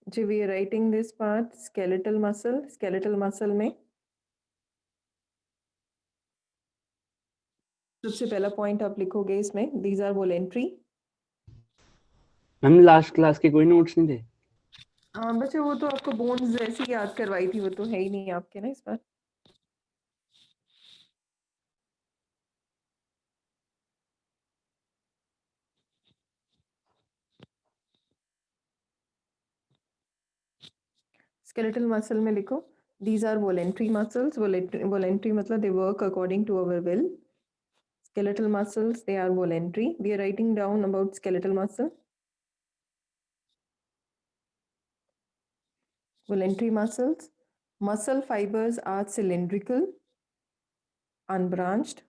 Ji, we are writing this part skeletal muscle में सबसे पहला पॉइंट आप लिखोगे इसमें, these are voluntary. Ma'am last class के कोई नोट्स नहीं थे? हाँ बच्चे, वो तो आपको बोन्स जैसी याद करवाई थी, वो तो है ही नहीं आपके ना इस बार। स्केलेटल मसल में लिखो these are voluntary muscles. Voluntary मतलब they work according to our will. Skeletal muscles, they are voluntary. We are writing down about skeletal muscle. Voluntary muscles. Muscle fibers are cylindrical, unbranched.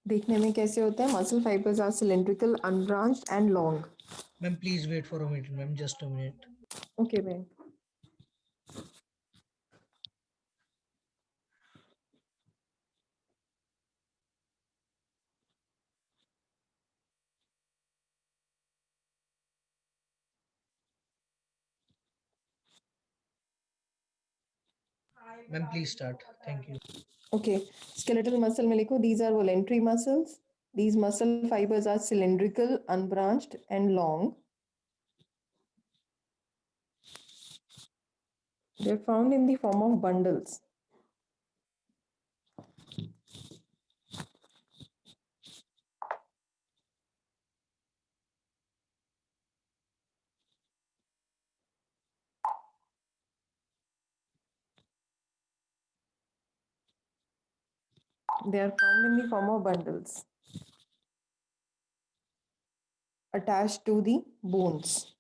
देखने में कैसे होते हैं? Muscle fibers are cylindrical, unbranched and long. Ma'am, please wait for a minute, ma'am. Just a minute. Okay, man. Ma'am, please start. Thank you. Okay, skeletal muscle में लिखो these are voluntary muscles. These muscle fibers are cylindrical, unbranched and long. They are found in the form of bundles. They are found in the form of bundles attached to the bones.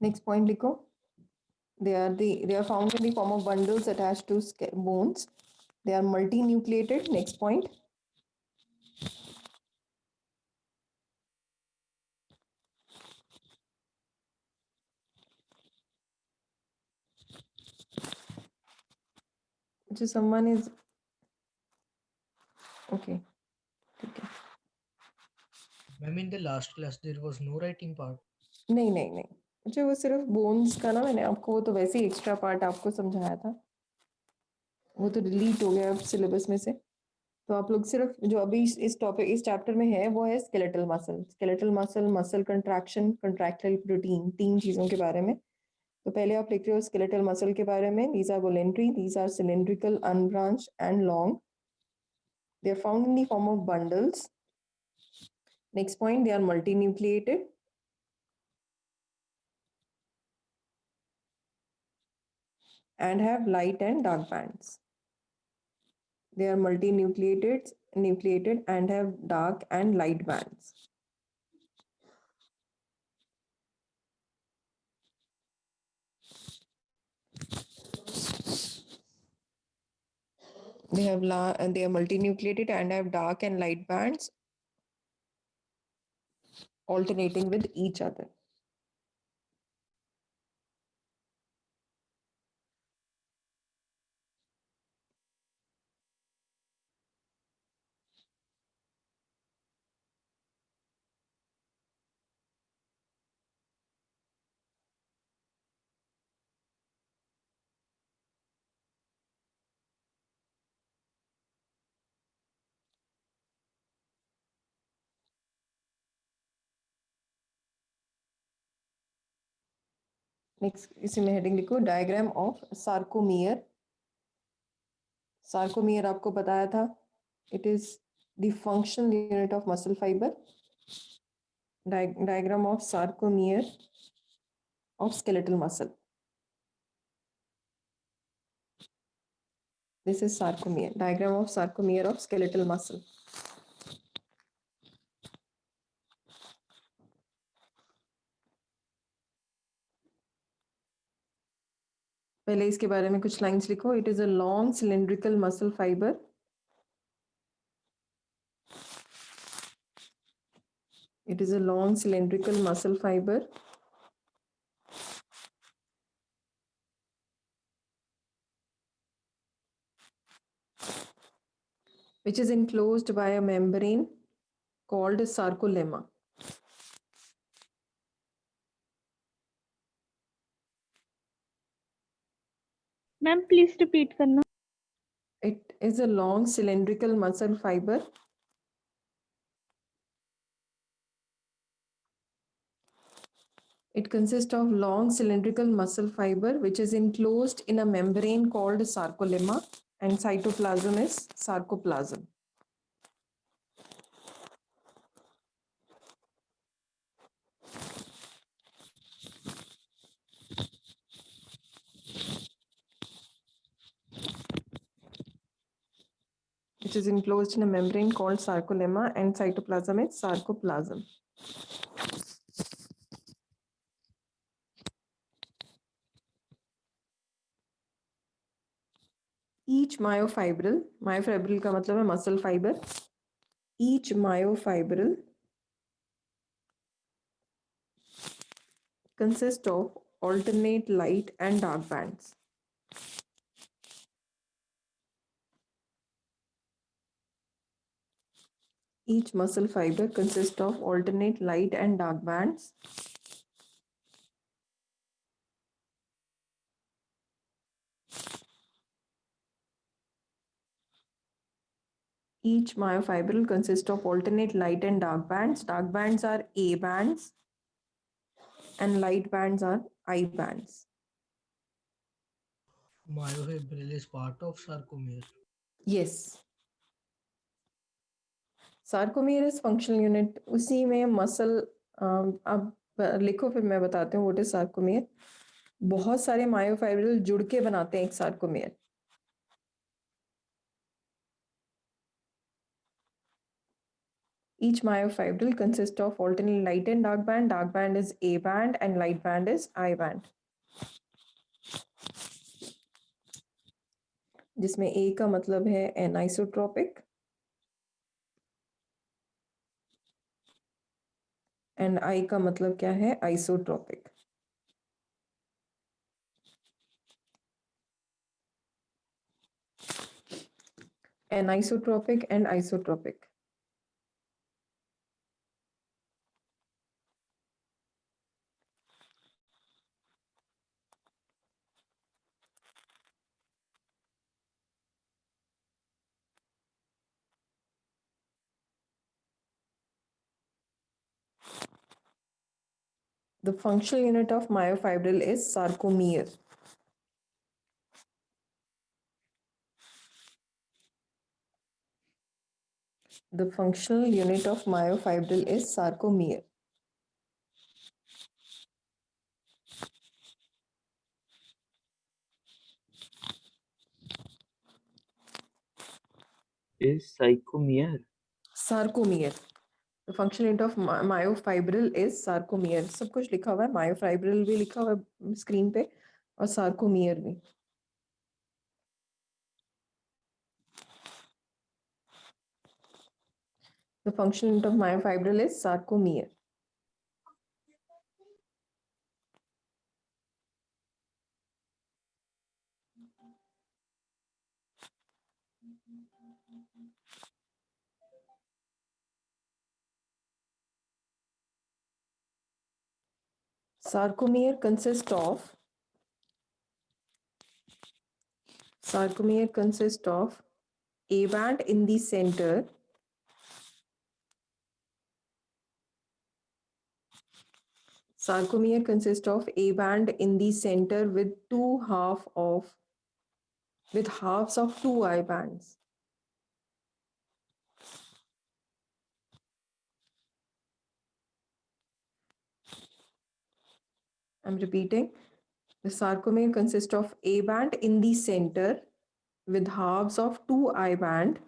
Next point लिखो. They are found in the form of bundles attached to bones. They are multinucleated. Next point. So someone is okay. Okay. Ma'am, in the last class, there was no writing part. नहीं नहीं नहीं, मुझे वो सिर्फ bones का ना, मैंने आपको वो तो वैसे ही एक्स्ट्रा पार्ट आपको समझाया था, वो तो डिलीट हो गया अब सिलेबस में से। तो आप लोग सिर्फ जो अभी इस टॉपिक इस चैप्टर में है वो है skeletal muscle. Skeletal muscle, muscle contraction, contractile protein, तीन चीज़ों के बारे में। तो पहले आप लिख रहे हो स्केलेटल मसल के बारे में, these are voluntary, these are cylindrical, unbranched and long, they are found in the form of bundles. Next point, they are multinucleated and have light and dark bands. They are nucleated and have dark and light bands. They are multinucleated and have dark and light bands alternating with each other. Next इसी में heading लिखो diagram of sarcomere. Sarcomere आपको बताया था, it is the functional unit of muscle fibre. Diagram of sarcomere of skeletal muscle. This is sarcomere, diagram of sarcomere of skeletal muscle. पहले इसके बारे में कुछ लाइंस लिखो. It is a long cylindrical muscle fiber. It is a long cylindrical muscle fiber which is enclosed by a membrane called sarcolemma. Ma'am please repeat करना. It is a long cylindrical muscle fiber It consists of long cylindrical muscle fiber which is enclosed in a membrane called sarcolemma, and cytoplasm is sarcoplasm. Which is enclosed in a membrane called sarcolemma, and cytoplasm is sarcoplasm. Each myofibril का मतलब है muscle fiber. Each myofibril consists of alternate light and dark bands. Each muscle fiber consists of alternate light and dark bands. Each myofibril consists of alternate light and dark bands. Dark bands are A bands and light bands are I bands. Myofibril is part of sarcomere. Yes. Sarcomere is functional unit. उसी में muscle अब लिखो फिर मैं बताती हूँ what is sarcomere. बहुत सारे myofibril जुड़ के बनाते हैं एक sarcomere. Each myofibril consists of alternate light and dark band. Dark band is A band and light band is I band. जिसमें A का मतलब है anisotropic and I का मतलब क्या है isotropic. Anisotropic and isotropic. The functional unit of myofibril is sarcomere. The functional unit of myofibril is sarcomere. Is sarcomere. Sarcomere. The functional unit of myofibril is sarcomere. सब कुछ लिखा हुआ है, myofibril भी लिखा हुआ है स्क्रीन पे और sarcomere भी. The functional unit of myofibril is sarcomere. Sarcomere consists of A band in the center Sarcomere consists of A band in the center with halves of two I bands. I'm repeating. The sarcomere consists of A band in the center with halves of two I band.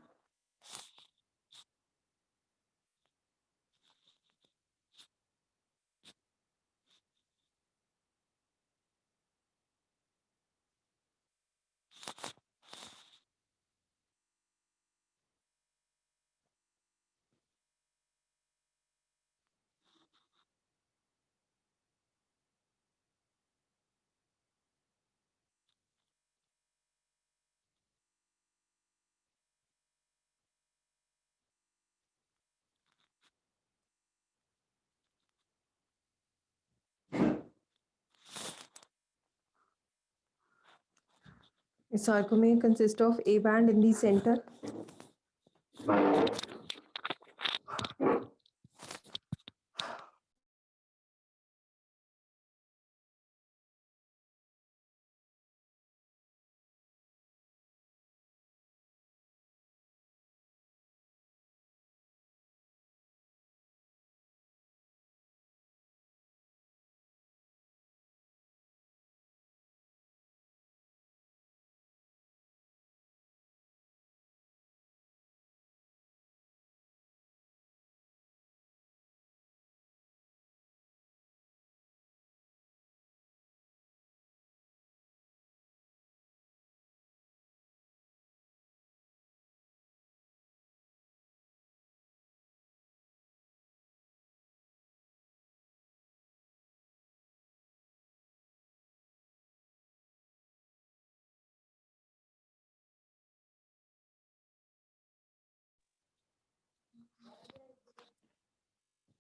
The sarcomere consists of A band in the center.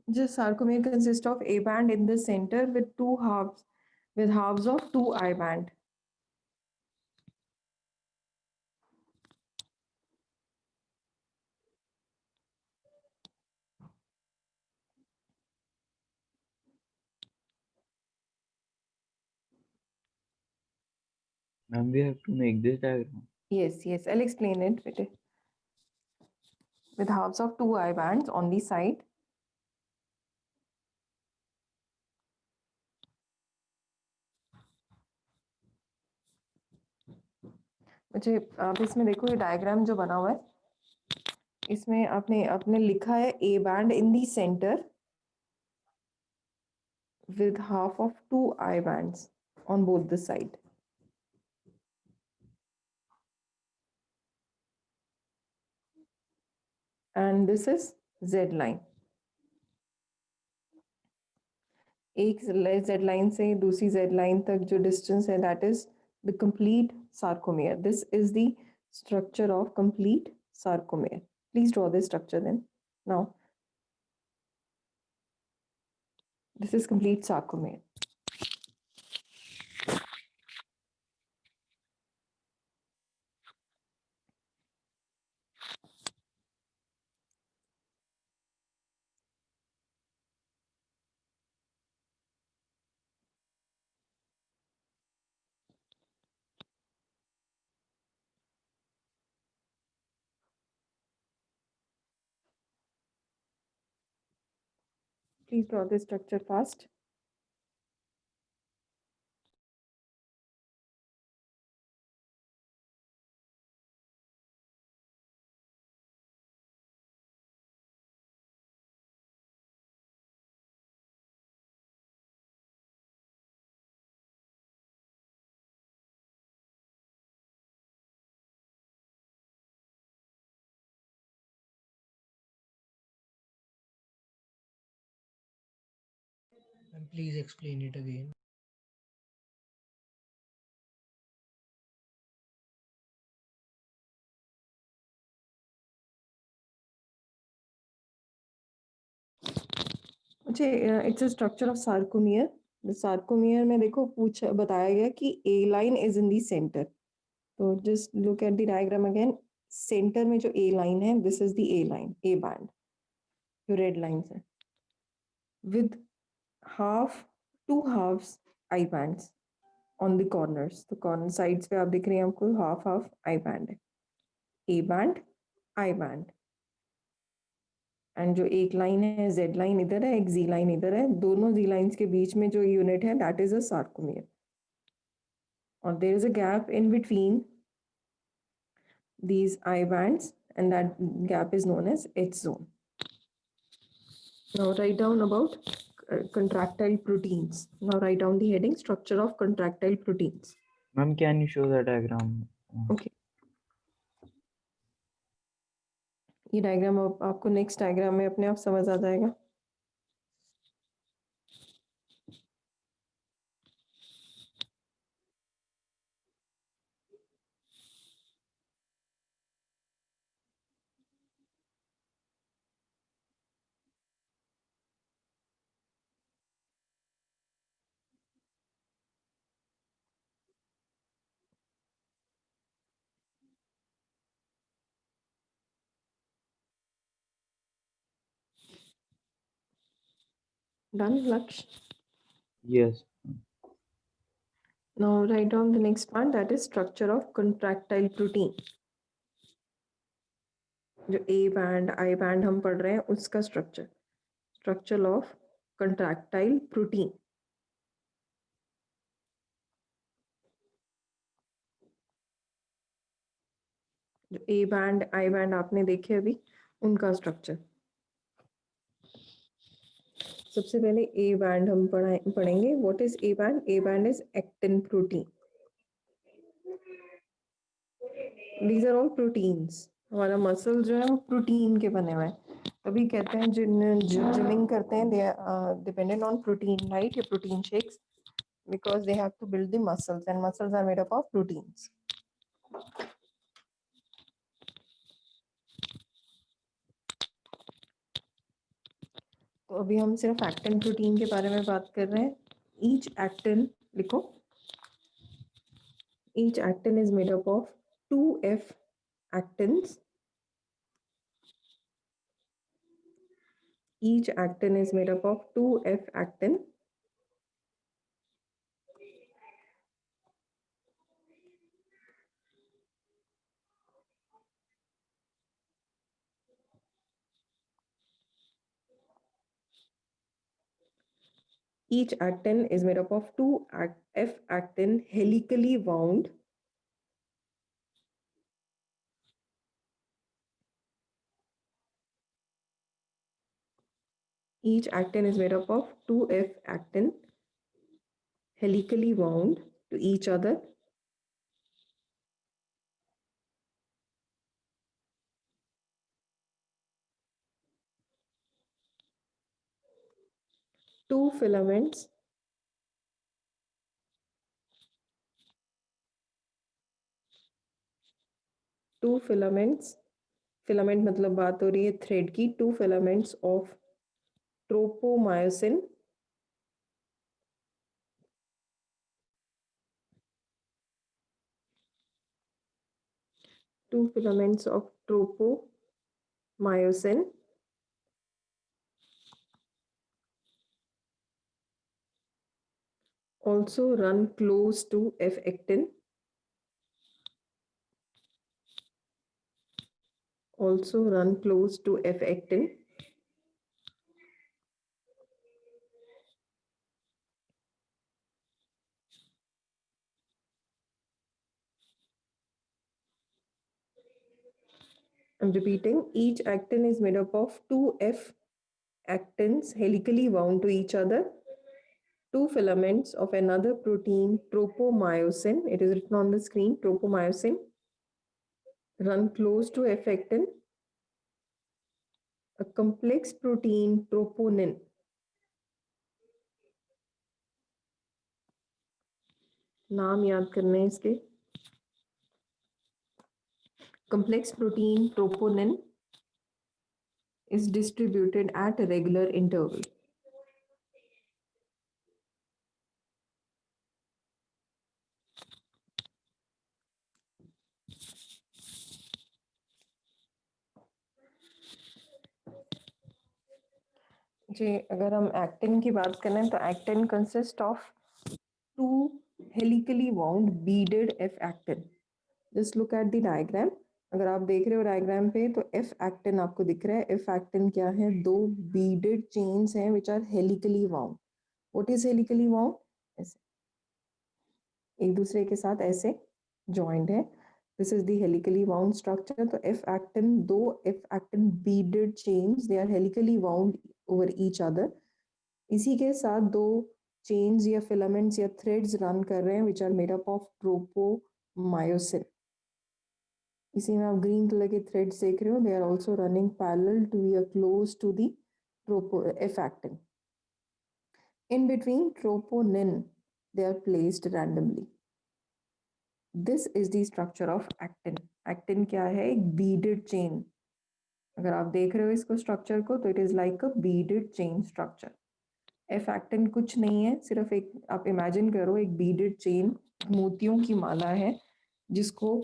The sarcomere consists of A band in the center with halves of two I band. Ma'am, we have to make this diagram. Yes, I'll explain it with halves of two I bands on the side. मुझे अब इसमें देखो ये diagram जो बना हुआ है इसमें आपने आपने लिखा है A band in the center with half of two I bands on both the side. And this is Z line. एक Z line से दूसरी Z line तक जो distance है that is the complete sarcomere. This is the structure of complete sarcomere. Please draw this structure then. Now, this is complete sarcomere. Please draw this structure fast. And please explain it again. It's a structure of sarcomere. The sarcomere में देखो बताया गया कि A line is in the center. So just look at the diagram again. Center में जो A line है, this is the A line, A band. जो red lines है. With two halves I bands on the corners. तो corner sides पे आप देख रहे हैं आपको half I band है. A band, I band. And जो एक लाइन है जेड लाइन इधर है, एक जी लाइन इधर है, दोनों जी लाइंस के बीच में जो यूनिट है दैट इज अ सार्कोमियर, और there is a gap in between these I bands, and that gap is known as H zone. Now write down about contractile proteins. Now write down the heading structure of contractile proteins. Ma'am, can you show the diagram? Okay. ये diagram आपको next diagram में अपने आप समझ आ जाएगा. Done, Laksh? Yes. Now write down the next part, that is structure of contractile protein. जो A band, I band हम पढ़ रहे हैं उसका structure of contractile protein. जो A band, I band आपने देखे अभी उनका स्ट्रक्चर. सबसे पहले A band हम पढ़ेंगे. What is A band? A band is actin protein. These are all proteins. हमारा मसल जो है वो प्रोटीन के बने हुए हैं. तभी कहते हैं जो जिमिंग करते हैं they are dependent on protein, right? ये protein shakes because they have to build the muscles, and muscles are made up of proteins. तो अभी हम सिर्फ एक्टिन प्रोटीन के बारे में बात कर रहे हैं. ईच एक्टिन लिखो. Each actin is made up of 2F actins. Each actin is made up of 2F actin. Each actin is made up of 2F actin helically wound. Each actin is made up of 2F actin helically wound to each other. Two filaments filament मतलब बात हो रही है thread की. Two filaments of tropomyosin also run close to F actin. I'm repeating, each actin is made up of 2F actins helically wound to each other. Two filaments of another protein, tropomyosin, it is written on the screen, tropomyosin, run close to F actin. A complex protein, troponin, नाम याद करने हैं इसके. Complex protein troponin is distributed at a regular interval. जी अगर हम actin की बात करें तो actin consist of 2 helically wound beaded F actin. Just look at the diagram. अगर आप देख रहे हो डायग्राम पे तो एफ एक्टिन आपको दिख रहा है। एफ एक्टिन क्या है? दो बीडेड चेन्स हैं which are helically wound. What is helically wound? ऐसे एक दूसरे के साथ ऐसे जॉइंट है। This is the helically wound structure. तो एफ एक्टिन, दो F actin beaded chains, they are helically wound over each other. इसी के साथ दो चेन्स या फिलामेंट्स या थ्रेड्स रन कर रहे हैं which are made up of tropomyosin. इसी में आप ग्रीन कलर के थ्रेड्स देख रहे हो, they are also running parallel to या close to the F actin. In between troponin, they are placed randomly. This is the structure of actin. Actin क्या है? एक beaded chain. अगर आप देख रहे हो इसको स्ट्रक्चर को तो it is like a beaded chain structure. F actin कुछ नहीं है, सिर्फ एक आप इमेजिन करो एक beaded chain मोतियों की माला है जिसको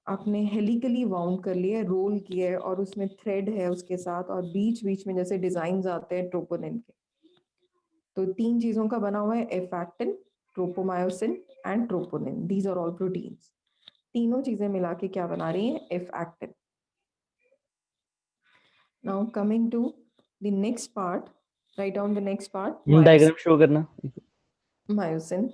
आपने हेलिकली वाउंड कर लिया है, रोल किया है और उसमें थ्रेड है उसके साथ और बीच बीच में जैसे डिजाइन आते हैं ट्रोपोनिन के। तो तीन चीजों का बना हुआ है F actin, tropomyosin and troponin. These are all proteins. तीनों चीजें मिला के क्या बना रही हैं? F actin. Now coming to the next part, right down the next part, diagram show करना। Myosin.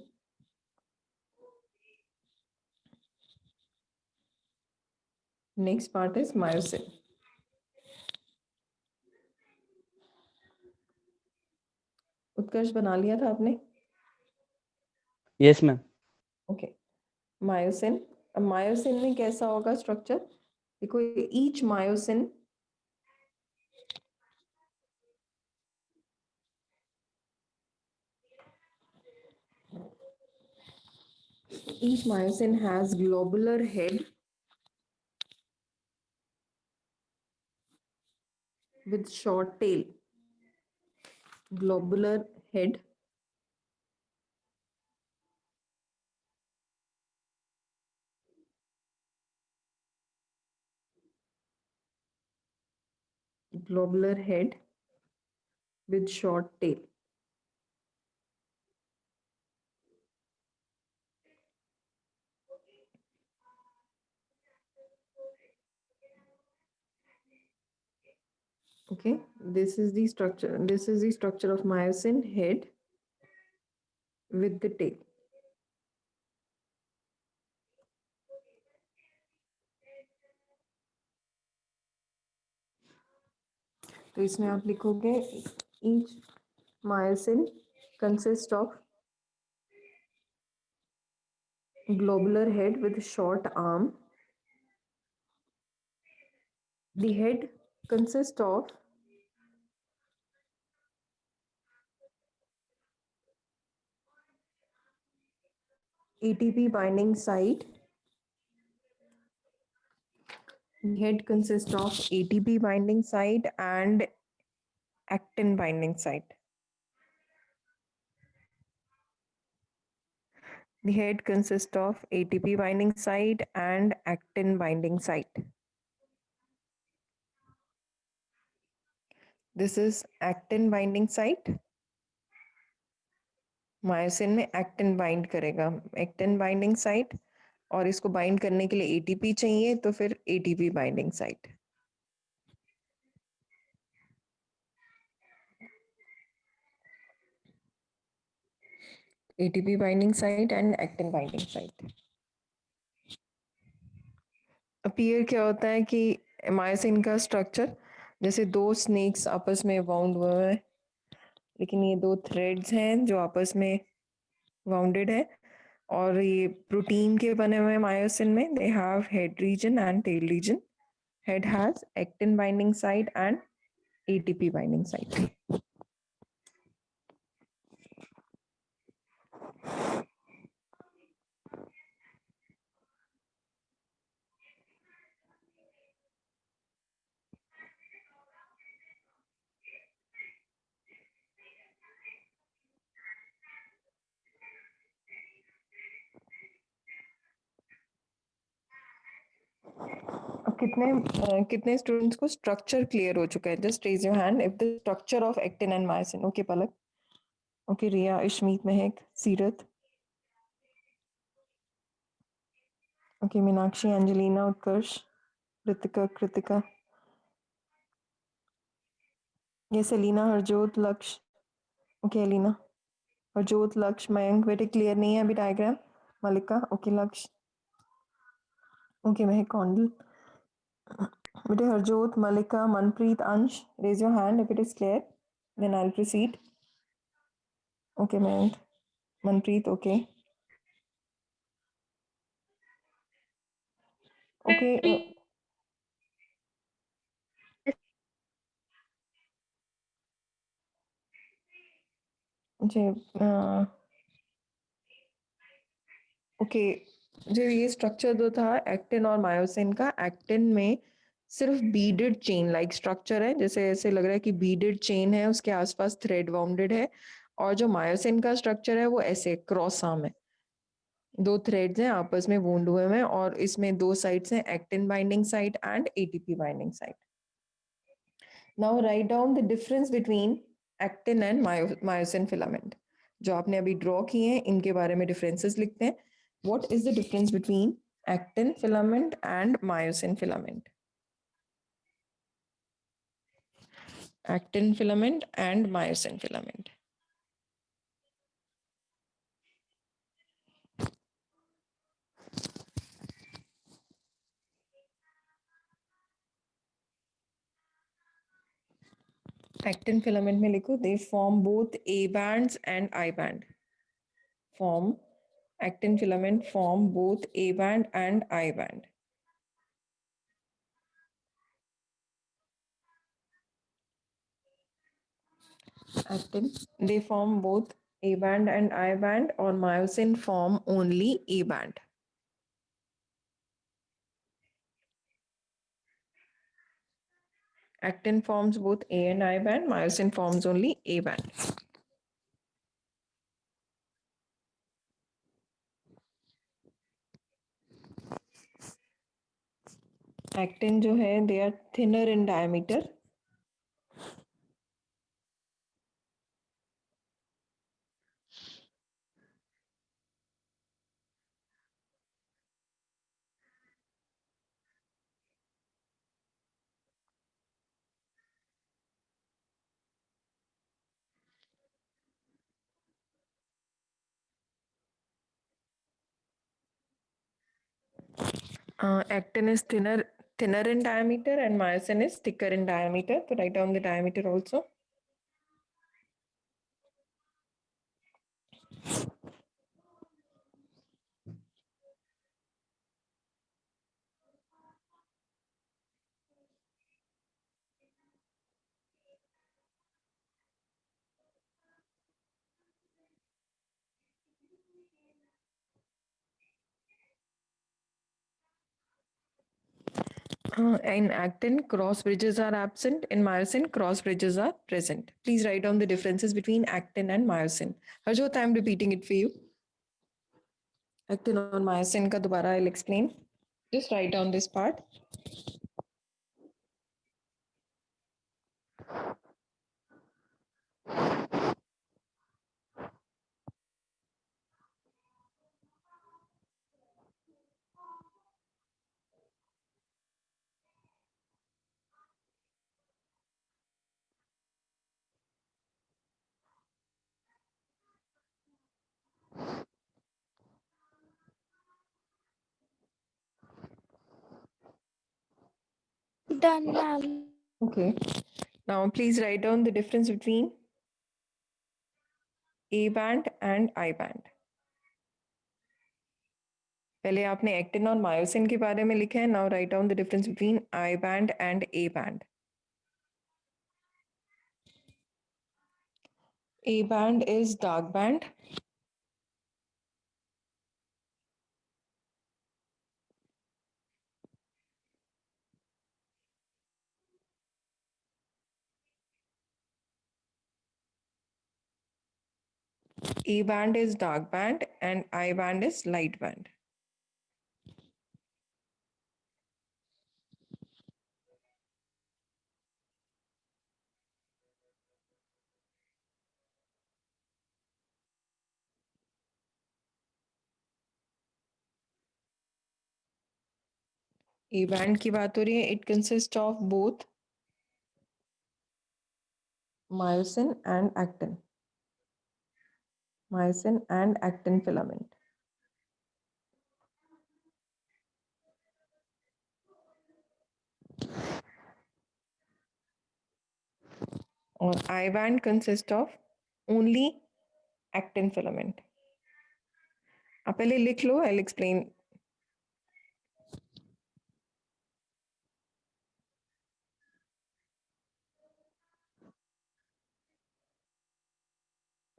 Next part is myosin. Utkarsh बना लिया था आपने? Yes ma'am. ओके। मायोसिन। अब मायोसिन में कैसा होगा स्ट्रक्चर? देखो each myosin has globular head with short tail. Globular head with short tail. Okay, this is the structure. This is the structure of myosin head with the tail. तो इसमें आप लिखोगे each myosin consists of globular head with short arm. The head consists of ATP binding site. The head consists of ATP binding site and actin binding site. The head consists of ATP binding site and actin binding site. This is actin binding site. Myosin में actin bind करेगा, actin binding site, और इसको bind करने के लिए ATP चाहिए तो फिर ATP binding site. ATP binding site and actin binding site. Appear क्या होता है कि मायोसिन का स्ट्रक्चर जैसे दो स्नेक्स आपस में वाउंड हुए हैं, लेकिन ये दो थ्रेड्स हैं जो आपस में वाउंडेड है और ये प्रोटीन के बने हुए मायोसिन में। They have head region and tail region. Head has actin binding site and ATP binding site. अब कितने स्टूडेंट्स को स्ट्रक्चर क्लियर हो चुका है? Just raise your hand if the structure of actin and myosin. Okay Palak, okay Riya, Ishmeet, Mehak, Seerat, okay Meenakshi, Angelina, Utkarsh, Kritika yes Alina Harjot Lakshya okay Alina Harjot लक्ष्य मयंक बेटे clear नहीं है अभी डायग्राम मलिका ओके लक्ष्य ओके महक कौंडल बेटे हरजोत मलिका मनप्रीत अंश raise your hand if it is clear then I'll proceed okay Mayank Manpreet okay okay ji okay जो ये स्ट्रक्चर जो था एक्टिन और मायोसिन का एक्टिन में सिर्फ बीडेड चेन लाइक स्ट्रक्चर है जैसे ऐसे लग रहा है कि बीडेड चेन है उसके आसपास थ्रेड वाउंडेड है और जो मायोसिन का स्ट्रक्चर है वो ऐसे क्रॉस आर्म है दो थ्रेड्स हैं आपस में वूंड हुए हैं और इसमें दो साइड्स हैं actin binding site and ATP binding site now right down the difference between actin and myosin filament जो आपने अभी ड्रॉ किए हैं इनके बारे में डिफरेंसेस लिखते हैं what is the difference between actin filament and myosin filament actin filament and myosin filament. Actin filament में लिखो they form both A bands and I band. Form actin filament form both A band and I band. Actin they form both A band and I band or myosin form only A band. Actin forms both A and I band, myosin forms only A band. Actin जो है they are thinner in diameter. Actin is thinner in diameter and myosin is thicker in diameter. So write down the diameter also. In actin, cross bridges are absent. In myosin, cross bridges are present. Please write down the differences between actin and myosin. Harjot, I'm repeating it for you. Actin और myosin का दोबारा I'll explain. Just write down this part. Done, ma'am. Okay. Now please write down the difference between A band and I band. पहले आपने actin और myosin के बारे में लिखा है. Now write down the difference between I band and A band. A band is dark band. A band is dark band and I band is light band. A band की बात हो रही है. It consist of both myosin and actin. Myosin and actin filament. और I band consists of only actin filament. आप पहले लिख लो, I'll explain.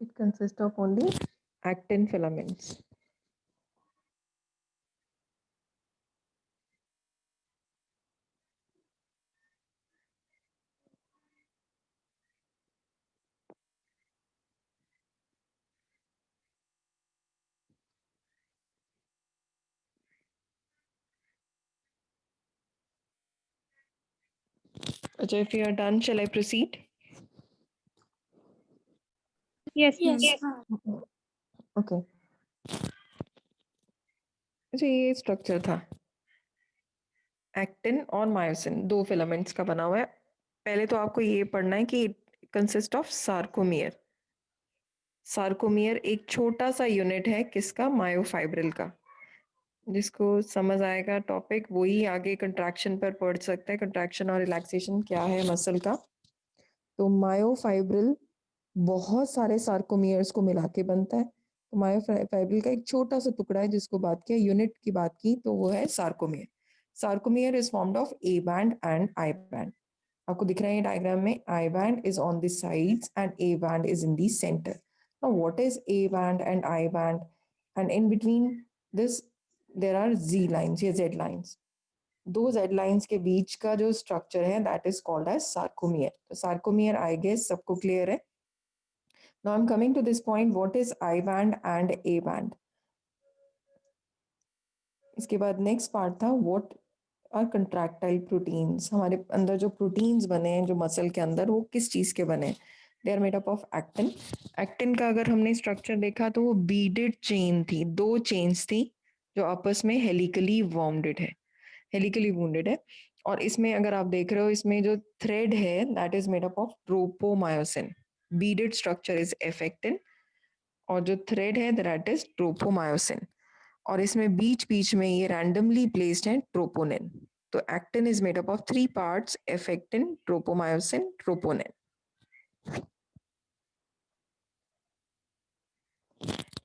It consists of only actin filaments. So if you are done, shall I proceed? Yes, ma'am. Yes, ma'am. Okay. अच्छा ये structure था. Actin और myosin दो filaments का बना हुआ है. पहले तो आपको ये पढ़ना है कि कंसिस्ट ऑफ सार्कोमियर. सार्कोमियर एक छोटा सा यूनिट है किसका? मायोफाइब्रिल का. जिसको समझ आएगा टॉपिक वही आगे कंट्रैक्शन पर पढ़ सकता है. कंट्रैक्शन और रिलैक्सेशन क्या है मसल का. तो मायोफाइब्रिल बहुत सारे सार्कोमियर्स को मिला के बनता है. तो मायोफाइब्रिल का एक छोटा सा टुकड़ा है जिसको बात किया यूनिट की बात की तो वो है sarcomere. Sarcomere is formed of A band and I band. आपको दिख रहा है डायग्राम में I band is on the sides and A band is in the centre. Now what is A band and I band? And in between this there are G lines या Z lines. दो Z lines के बीच का जो structure है that is called as sarcomere. तो sarcomere I guess सबको clear है. Now I'm coming to this point. What is I band and A band? इसके बाद नेक्स्ट पार्ट था व्हाट आर कंट्रैक्टाइल प्रोटीन्स. हमारे अंदर जो प्रोटीन्स बने हैं जो मसल के अंदर वो किस चीज के बने हैं? They are made up of actin. Actin का अगर हमने स्ट्रक्चर देखा तो वो बीडेड चेन थी. दो चेन्स थी जो आपस में हेलिकली वॉन्डेड है. हेलिकली वूंडेड है. और इसमें अगर आप देख रहे हो इसमें जो थ्रेड है that is made up of tropomyosin. Beaded structure is F actin और जो थ्रेड है दैट इज ट्रोपोमायोसिन. और इसमें बीच बीच में ये रैंडमली प्लेस्ड है ट्रोपोनिन. तो actin is made up of three parts: F actin, tropomyosin, troponin.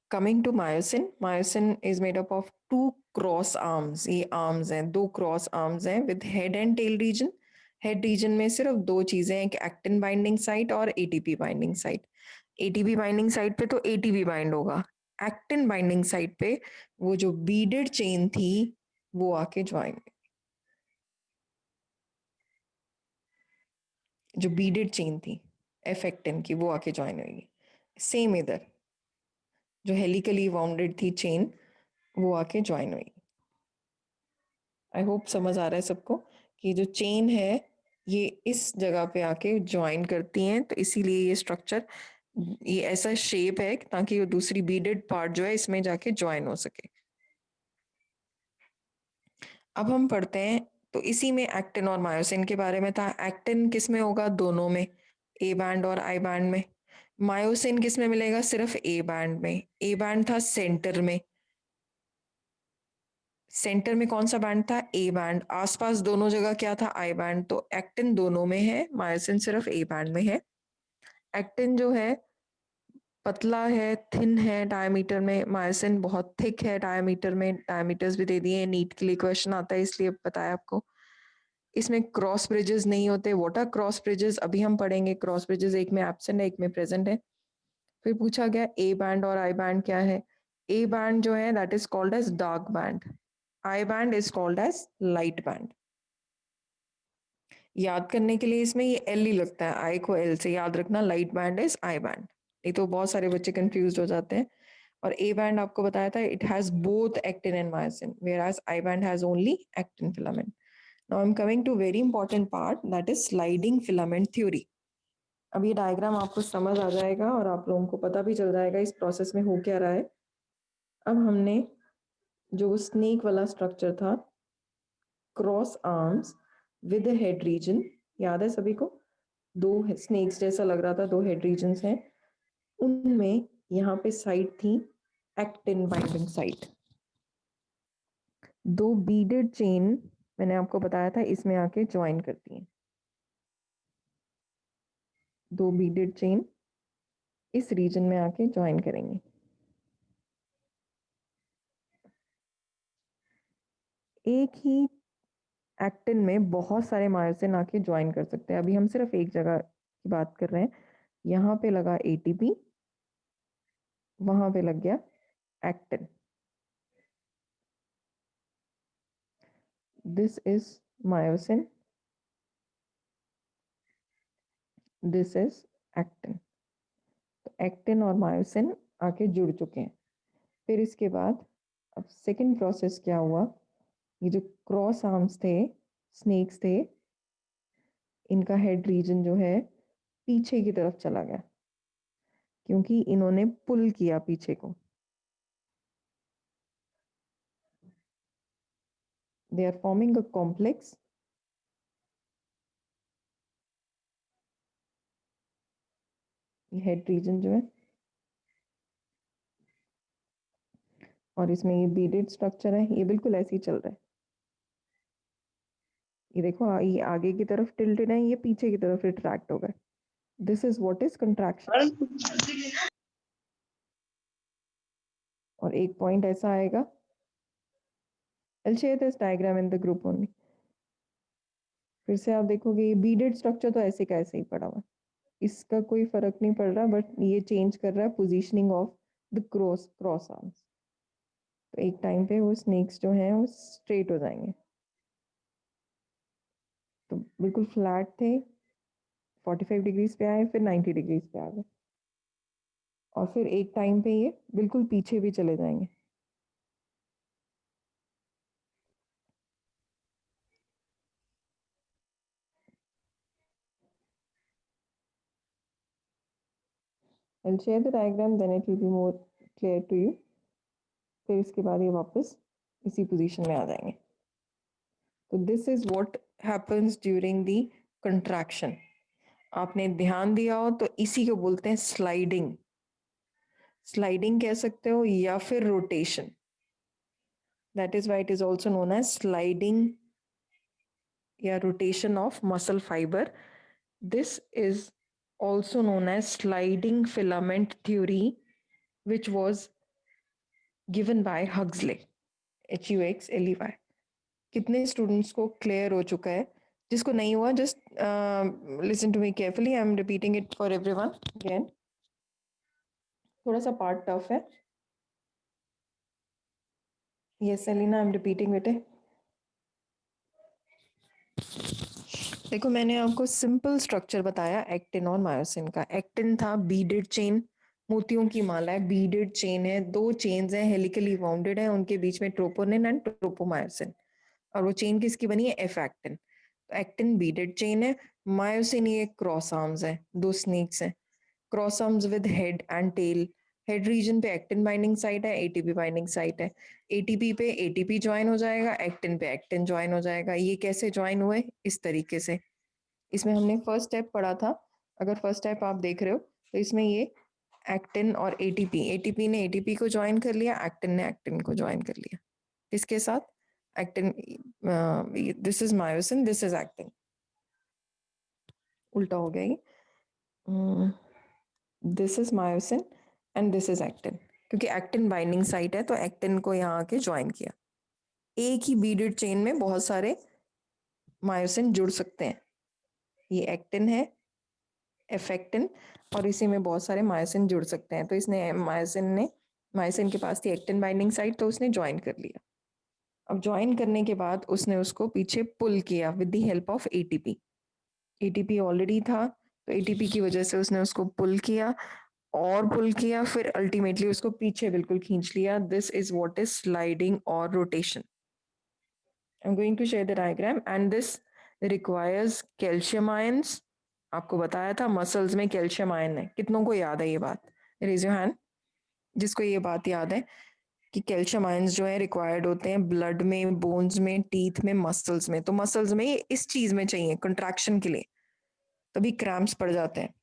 Coming to myosin, myosin is made up of two cross arms. ये arms हैं, दो cross arms हैं with head and tail region. Head region में सिर्फ दो चीजें हैं, एक एक्टिन बाइंडिंग साइट और ATP binding site. ATP binding site पे तो एटीपी बाइंड होगा. एक्टिन बाइंडिंग साइट पे वो जो बीडेड चेन थी वो आके ज्वाइन. जो बीडेड चेन थी एफेक्टिन की वो आके ज्वाइन होगी. सेम इधर जो हेलिकली वाउंडेड थी चेन वो आके ज्वाइन हुई. आई होप समझ आ रहा है सबको कि जो चेन है ये इस जगह पे आके ज्वाइन करती हैं. तो इसीलिए ये स्ट्रक्चर ये ऐसा शेप है ताकि वो दूसरी बीडेड पार्ट जो है इसमें जाके ज्वाइन हो सके. अब हम पढ़ते हैं तो इसी में एक्टिन और मायोसिन के बारे में था. एक्टिन किस में होगा? दोनों में, ए बैंड और आई बैंड में. मायोसिन किस में मिलेगा? सिर्फ ए बैंड में. ए बैंड था सेंटर में. सेंटर में कौन सा बैंड था? A band. आसपास दोनों जगह क्या था? I band. तो एक्टिन दोनों में है, मायोसिन सिर्फ ए बैंड में है. एक्टिन जो है पतला है, थिन है डायमीटर में. मायोसिन बहुत थिक है डायमीटर में. डायमीटर्स भी दे दिए, नीट के लिए क्वेश्चन आता है इसलिए बताया आपको. इसमें क्रॉस ब्रिजेस नहीं होते. What are cross bridges? अभी हम पढ़ेंगे. क्रॉस ब्रिजेस एक में एब्सेंट है, एक में प्रेजेंट है. फिर पूछा गया ए बैंड और आई बैंड क्या है. ए बैंड जो है that is called as dark band. I band is called as light band. याद करने के लिए इसमें ये एल ही लगता है, आई को एल से याद रखना. Light band is I band. नहीं तो बहुत सारे बच्चे कंफ्यूज हो जाते हैं. और ए बैंड आपको बताया था it has both actin and myosin, whereas I band has only actin filament. Now I am coming to very important part that is sliding filament theory. अब ये डायग्राम आपको समझ आ जाएगा और आप लोगों को पता भी चल जाएगा इस प्रोसेस में हो क्या रहा है. अब हमने जो स्नेक वाला स्ट्रक्चर था cross arms with head region, याद है सभी को, दो स्नेक्स जैसा लग रहा था, दो हेड रीजन्स हैं, उनमें यहाँ पे साइट थी एक्टिन बाइंडिंग साइट। दो बीडेड चेन मैंने आपको बताया था इसमें आके ज्वाइन करती हैं, दो बीडेड चेन इस रीजन में आके ज्वाइन करेंगे। एक ही एक्टिन में बहुत सारे मायोसिन आके ज्वाइन कर सकते हैं। अभी हम सिर्फ एक जगह की बात कर रहे हैं, यहाँ पे लगा एटीपी, वहां पे लग गया actin. This is myosin, this is actin. तो एक्टिन और मायोसिन आके जुड़ चुके हैं। फिर इसके बाद अब सेकंड प्रोसेस क्या हुआ, ये जो क्रॉस आर्म्स थे, स्नेक्स थे, इनका हेड रीजन जो है पीछे की तरफ चला गया, क्योंकि इन्होंने पुल किया पीछे को। They are forming a complex, head region जो है, और इसमें ये बीडेड स्ट्रक्चर है, ये बिल्कुल ऐसे ही चल रहा है। ये देखो ये आगे की तरफ टिल्टेड है, ये पीछे की तरफ रिट्रैक्ट हो गए। This is what is contraction. और एक पॉइंट ऐसा आएगा, I'll share this diagram in the group only। फिर से आप देखोगे ये बीडेड स्ट्रक्चर तो ऐसे का ऐसे ही पड़ा हुआ है, इसका कोई फर्क नहीं पड़ रहा, बट ये चेंज कर रहा है positioning of the cross arms. तो एक टाइम पे वो स्नेक्स जो हैं वो स्ट्रेट हो जाएंगे, तो बिल्कुल फ्लैट थे, 45 डिग्रीज पे आए, फिर 90 डिग्रीज पे आ गए, और फिर एक टाइम पे ये बिल्कुल पीछे भी चले जाएंगे। I'll share the diagram, then it will be more clear to you। फिर इसके बाद ये वापस इसी पोजीशन में आ जाएंगे। तो this is what happens during the contraction. आपने ध्यान दिया हो तो इसी को बोलते हैं स्लाइडिंग। स्लाइडिंग कह सकते हो या फिर rotation. That is why it is also known as sliding या rotation of muscle fibre. This is also known as sliding filament theory, which was given by Huxley, Huxley। कितने स्टूडेंट्स को clear हो चुका है? जिसको नहीं हुआ, just listen to me carefully, I am repeating it for everyone again. थोड़ा सा पार्ट टफ है। Yes Selina, I am repeating it. देखो मैंने आपको सिंपल स्ट्रक्चर बताया एक्टिन और मायोसिन का। एक्टिन था बीडेड चेन, मोतियों की माला है, बीडेड चेन है, दो चेन्स हैं, हेलिकली वाउंडेड है, उनके बीच में ट्रोपोनिन एंड ट्रोपोमायोसिन, और वो चेन किसकी बनी है? F actin. तो एक्टिन बीडेड चेन है, मायोसिन ये क्रॉस आर्म्स है, दो स्नेक्स हैं, cross arms with head and tail. Head region पे एक्टिन बाइंडिंग साइट है, एटीपी बाइंडिंग साइट है, एटीपी पे एटीपी ज्वाइन हो जाएगा, एक्टिन पे एक्टिन ज्वाइन हो जाएगा। ये कैसे ज्वाइन हुए? इस तरीके से। इसमें हमने फर्स्ट स्टेप पढ़ा था, अगर फर्स्ट स्टेप आप देख रहे हो तो इसमें ये एक्टिन और एटीपी, एटीपी ने एटीपी को ज्वाइन कर लिया, एक्टिन ने एक्टिन को ज्वाइन कर लिया। किसके साथ? Actin. This is myosin, this is actin. उल्टा हो गया ये। This is myosin and this is actin, क्योंकि एक्टिन बाइंडिंग साइट है तो एक्टिन को यहाँ आके ज्वाइन किया। एक ही बीडेड चेन में बहुत सारे मायोसिन जुड़ सकते हैं। ये एक्टिन है, एफेक्टिन, और इसी में बहुत सारे मायोसिन जुड़ सकते हैं। तो इसने मायोसिन के पास थी एक्टिन बाइंडिंग साइट, तो उसने ज्वाइन कर लिया। अब ज्वाइन करने के बाद उसने उसको पीछे पुल किया with the help of ATP. ATP already था, तो एटीपी की वजह से उसने उसको पुल किया और पुल किया, फिर अल्टीमेटली उसको पीछे बिल्कुल खींच लिया। This is what is sliding और rotation. I am going to share the diagram and this requires calcium ions. आपको बताया था मसल्स में कैल्शियम आयन है, कितनों को याद है ये बात? रेज योर हैंड जिसको ये बात याद है कि कैल्शियम आयंस जो है रिक्वायर्ड होते हैं ब्लड में, बोन्स में, टीथ में, मसल्स में। तो मसल्स में ये इस चीज में चाहिए कंट्रैक्शन के लिए, तभी क्रैम्प्स पड़ जाते हैं,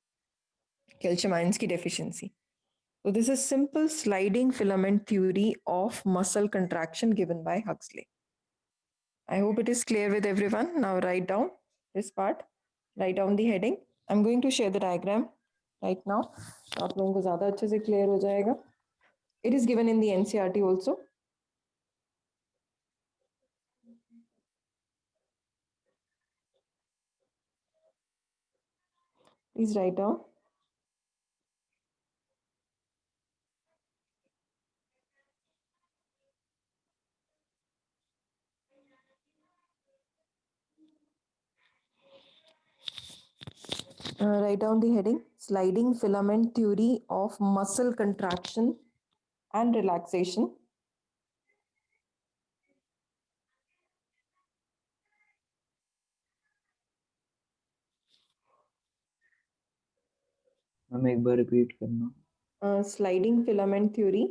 कैल्शियम आयंस की deficiency. So this is simple sliding filament theory of muscle contraction given by Huxley. I hope it is clear with everyone. Now write down this part. Write down the heading. I'm going to share the diagram right now. तो आप लोगों को ज़्यादा अच्छे से clear हो जाएगा. It is given in the NCERT also. Please write down. Write down the heading: sliding filament theory of muscle contraction and relaxation. Ma'am एक बार रिपीट करना। Sliding filament theory.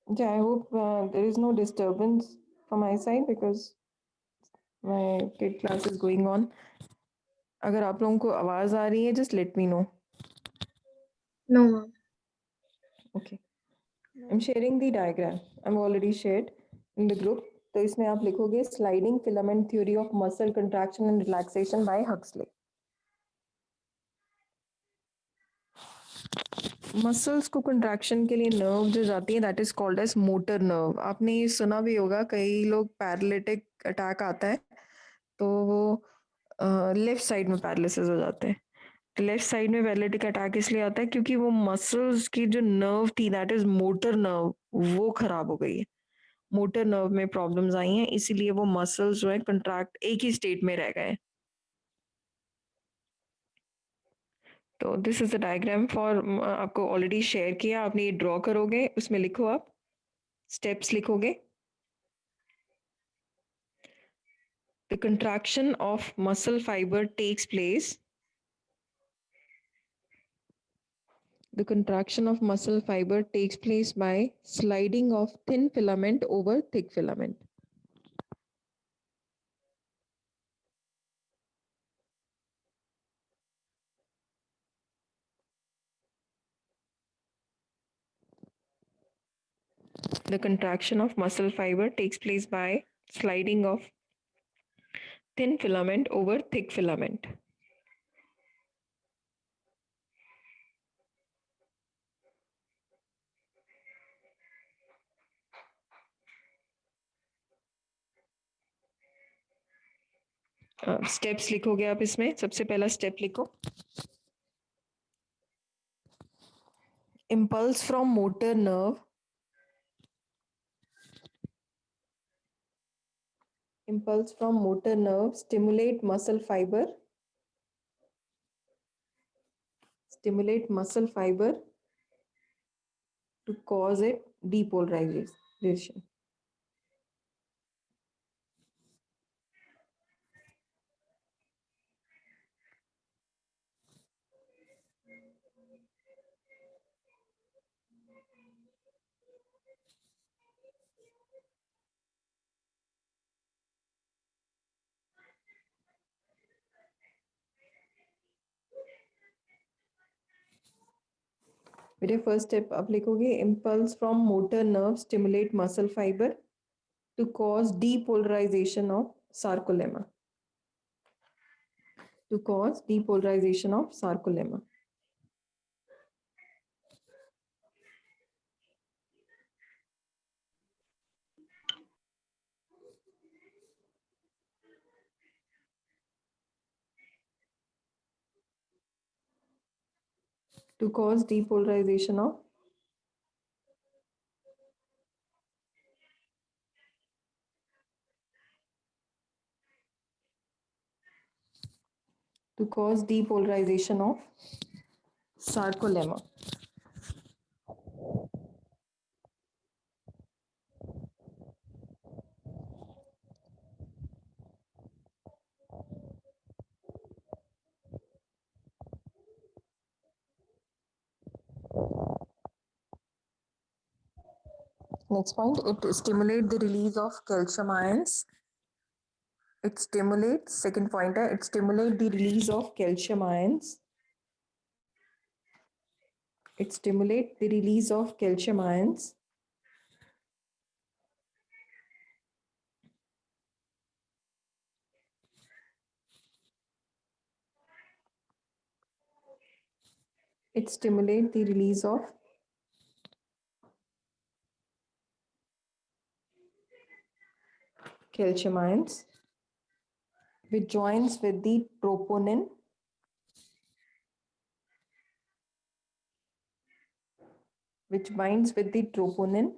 Yeah, I hope there is no disturbance from my side because my kid class is going on. अगर आप लोगों को आवाज आ रही है, just let me know. No, ma'am. Okay. I'm sharing the diagram. I'm already shared in the group. तो इसमें आप लिखोगे sliding filament theory of muscle contraction and relaxation by Huxley. Muscles को कंट्रैक्शन के लिए नर्व जो जाती है that is called as motor nerve. आपने ये सुना भी होगा, कई लोग पैरालिटिक अटैक आता है तो वो लेफ्ट साइड में पैरालिसिस हो जाते हैं। लेफ्ट साइड में पैरालिटिक अटैक इसलिए आता है क्योंकि वो मसल्स की जो नर्व थी दैट इज मोटर नर्व, वो खराब हो गई है। मोटर नर्व में प्रॉब्लम्स आई हैं, इसीलिए वो मसल्स जो है कंट्रैक्ट एक ही स्टेट में रह गए। तो this is the diagram for, आपको ऑलरेडी शेयर किया, आपने ये ड्रॉ करोगे, उसमें लिखो, आप स्टेप्स लिखोगे। The contraction of muscle fibre takes place, the contraction of muscle fiber takes place by sliding of thin filament over thick filament. The contraction of muscle fiber takes place by sliding of thin filament over thick filament. Steps लिखोगे आप इसमें। सबसे पहला step लिखो, impulse from motor nerve, impulse from motor nerve stimulate muscle fiber, stimulate muscle fiber to cause it depolarization. बेटे first step आप लिखोगे, impulse from motor nerve stimulate muscle fiber to cause depolarization of sarcolemma, to cause depolarization of sarcolemma. To cause depolarization of sarcolemma. Next point, it stimulates the release of calcium ions. It stimulates, second pointer, it stimulates the release of calcium ions. It stimulates the release of calcium ions. It stimulates the release of calcium ions, which joins with the troponin, which binds with the troponin,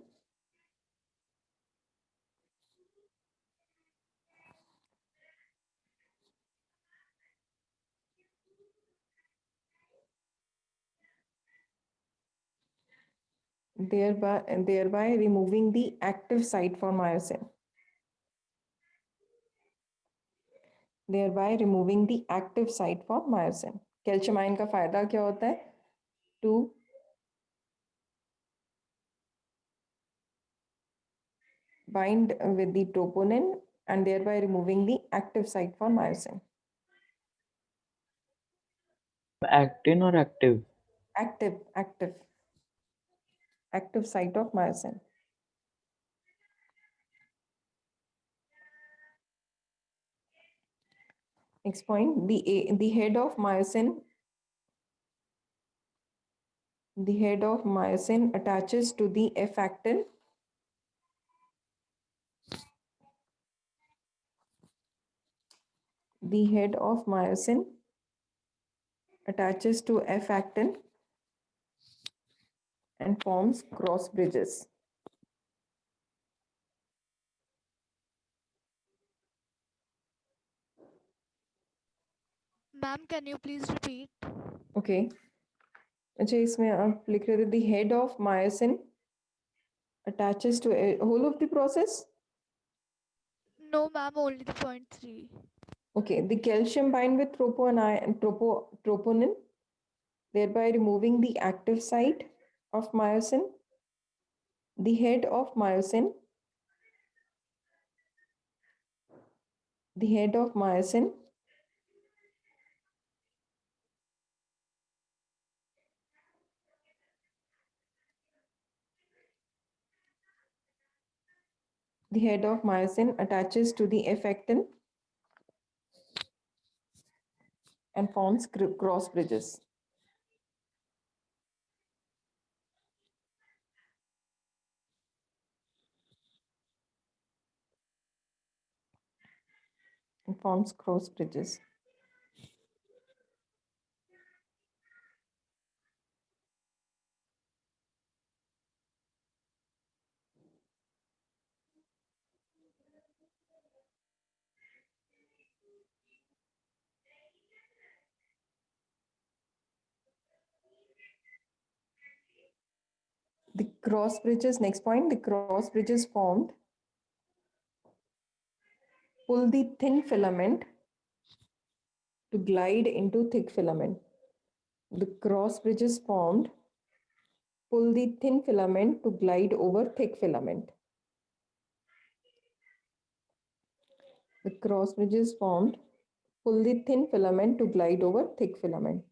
thereby removing the active site for myosin. Thereby removing the active site for myosin. Calcium ion का फायदा क्या होता है? To bind with the troponin and thereby removing the active site for myosin. Actin or active? Active site of myosin. Next point, the head of myosin. The head of myosin attaches to the F actin. The head of myosin attaches to F actin and forms cross bridges. Ma'am, can you please repeat? Okay. अच्छा इसमें आप लिख रहे थे the head of myosin attaches to a whole of the process. No, ma'am, only the point 3. Okay, the calcium bind with troponin, thereby removing the active site of myosin. The head of myosin. The head of myosin attaches to the F actin and forms cross bridges. And forms cross bridges. The cross bridges, next point, the cross bridges formed pull the thin filament to glide into thick filament. The cross bridges formed pull the thin filament to glide over thick filament. The cross bridges formed pull the thin filament to glide over thick filament.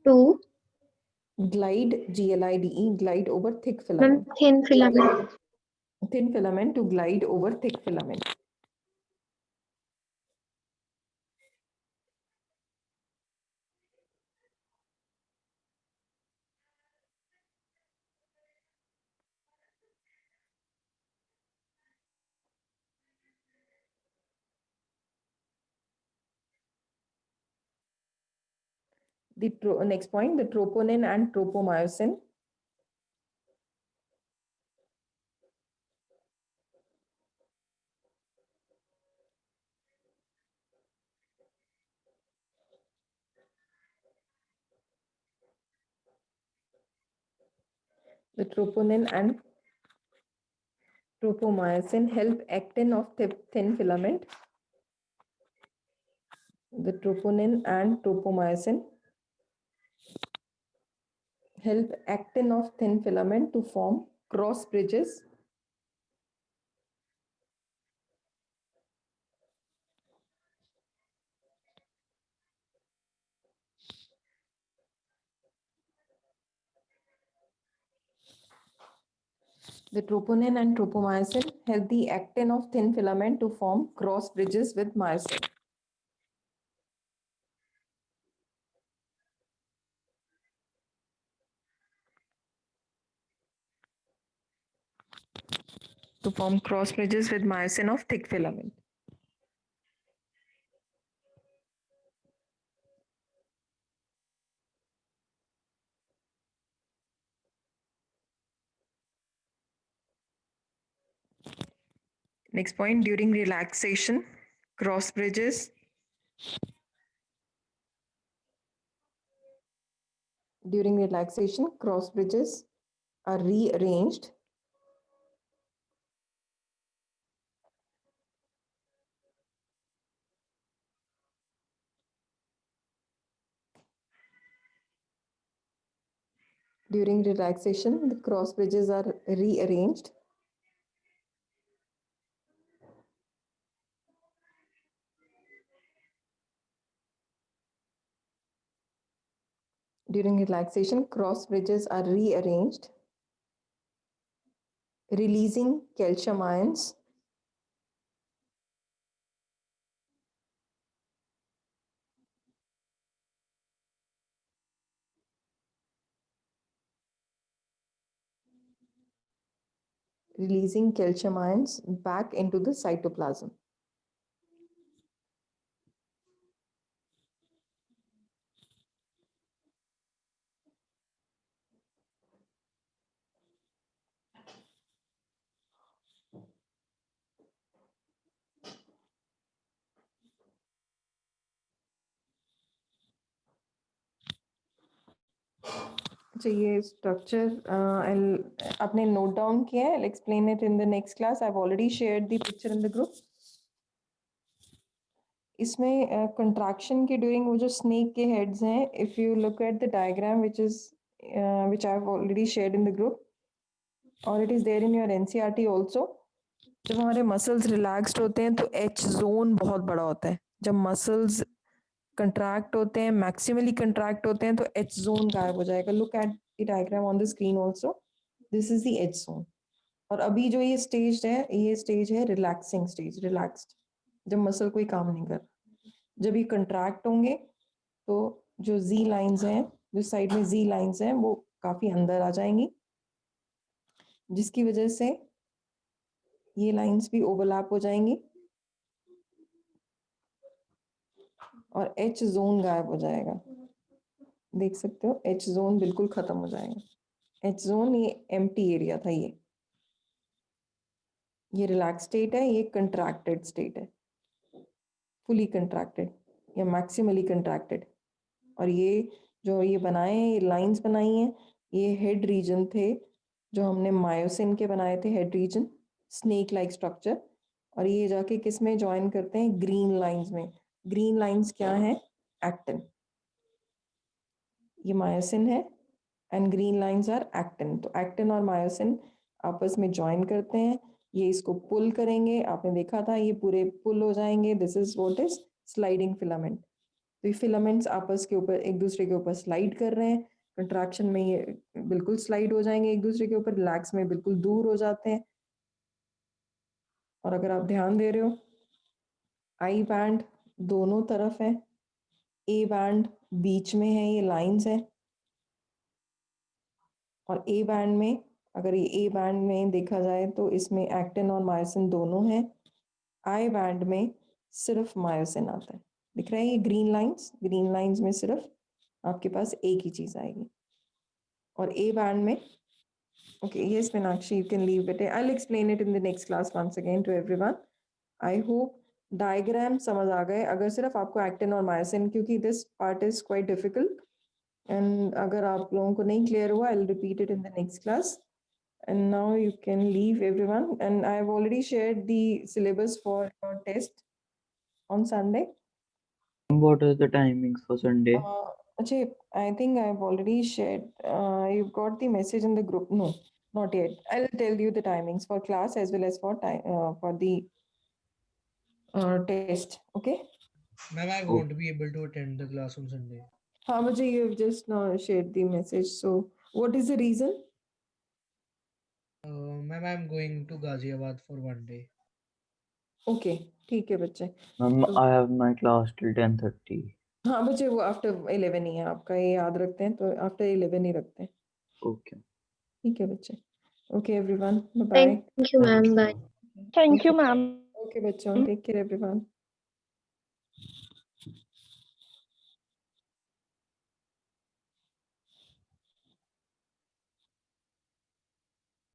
Two. Glide, Glide, glide over thick Ma'am, filament. thin filament. Thin filament to glide over thick filament. The next point, the troponin and tropomyosin. The troponin and tropomyosin help actin of thin filament. The troponin and tropomyosin help actin of thin filament to form cross bridges The troponin and tropomyosin help the actin of thin filament to form cross bridges with myosin. To form cross bridges with myosin of thick filament. Next point, during relaxation, cross bridges are rearranged during relaxation. The cross bridges are rearranged during relaxation. Cross bridges are rearranged, releasing calcium ions back into the cytoplasm. So ये structure आपने note down किया है. I'll explain it in the next class. I've already shared the picture in the group. इसमें contraction के during वो जो snake के heads हैं, if you look at the diagram which I've already shared in the group, or it is there in your NCERT also. जब हमारे muscles relaxed होते हैं तो H zone बहुत बड़ा होता है. जब muscles contract होते हैं, maximally contract होते हैं तो H zone गायब हो जाएगा. Look at the diagram on the screen also. This is the H zone. और अभी जो ये stage है relaxing stage, relaxed. जब muscle कोई काम नहीं कर. जब ये contract होंगे तो जो Z lines हैं, जो side में Z lines हैं, वो काफी अंदर आ जाएंगी, जिसकी वजह से ये lines भी overlap हो जाएंगी और H zone गायब हो जाएगा. देख सकते हो H zone बिल्कुल खत्म हो जाएगा. H zone ये empty area था. ये relaxed state है, ये contracted state है, fully contracted या maximally contracted. और ये जो ये बनाए हैं, ये lines बनाई हैं, ये head region थे जो हमने myosin के बनाए थे, head region, snake like structure. और ये जाके किस में join करते हैं? green lines में. green lines क्या है? actin. ये myosin है and green lines are actin. तो actin और myosin आपस में join करते हैं. ये इसको पुल करेंगे. आपने देखा था ये पूरे पुल हो जाएंगे. This is what is sliding filament. तो ये फिलामेंट्स आपस के ऊपर एक दूसरे के ऊपर स्लाइड कर रहे हैं. कंट्रैक्शन में ये बिल्कुल स्लाइड हो जाएंगे एक दूसरे के ऊपर. रिलैक्स में बिल्कुल दूर हो जाते हैं. और अगर आप ध्यान दे रहे हो, आई बैंड दोनों तरफ है, ए बैंड बीच में है, ये लाइंस है. और ए बैंड में, अगर ये ए बैंड में देखा जाए तो इसमें एक्टिन और मायोसिन दोनों हैं. आई बैंड में सिर्फ मायोसिन आता है. दिख रहा है ये ग्रीन लाइंस में सिर्फ आपके पास एक ही चीज आएगी. और ए बैंड में, okay, yes Meenakshi, you can leave it. I'll explain it in the next class once again to everyone. I hope diagram समझ आ गए. अगर सिर्फ आपको एक्टिन और मायोसिन, क्योंकि this part is quite difficult, and अगर आप लोगों को नहीं क्लियर हुआ, I will repeat it in the next class. And now you can leave everyone, and I have already shared the syllabus for your test on Sunday. What are the timings for Sunday? अच्छा, I think I've already shared. You've got the message in the group. No, not yet. I'll tell you the timings for class as well as for the test. Okay. Ma'am, I won't be able to attend the class on Sunday. How much you've just now shared the message. So, what is the reason? Ma'am, I'm going to Ghaziabad for 1 day. Okay, ठीक है बच्चे. Ma'am, तो I have my class till 10:30. हाँ बच्चे, वो after 11 ही है आपका, ये याद रखते हैं, तो आफ्टर 11 ही रखते हैं. Okay. ठीक है बच्चे. Okay everyone, bye bye. Thank you, ma'am. Bye. Thank you, ma'am. Okay बच्चों, take care everyone.